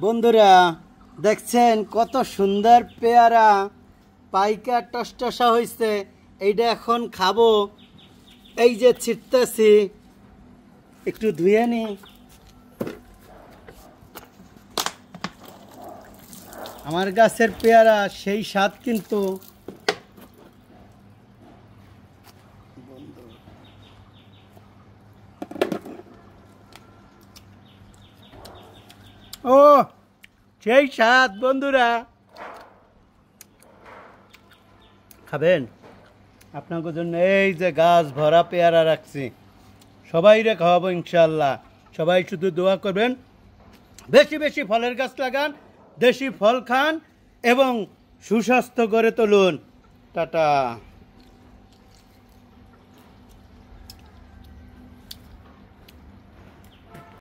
বন্ধুরা দেখছেন কত সুন্দর পেয়ারা পাইকা টসটসা হয়েছে। এইটা এখন খাবো। এই যে ছিটতেছি, একটু ধুয়ে নি। আমার গাছের পেয়ারা সেই স্বাদ কিন্তু। ও সেই স্বাদ বন্ধুরা, খাবেন? আপনাদের জন্য এই যে গাছ ভরা পেয়ারা রাখছি, সবাইরে খাওয়াবো ইনশাল্লাহ। সবাই শুধু দোয়া করবেন, বেশি বেশি ফলের গাছ লাগান, দেশি ফল খান এবং সুস্বাস্থ্য গড়ে তুলুন। টাটা।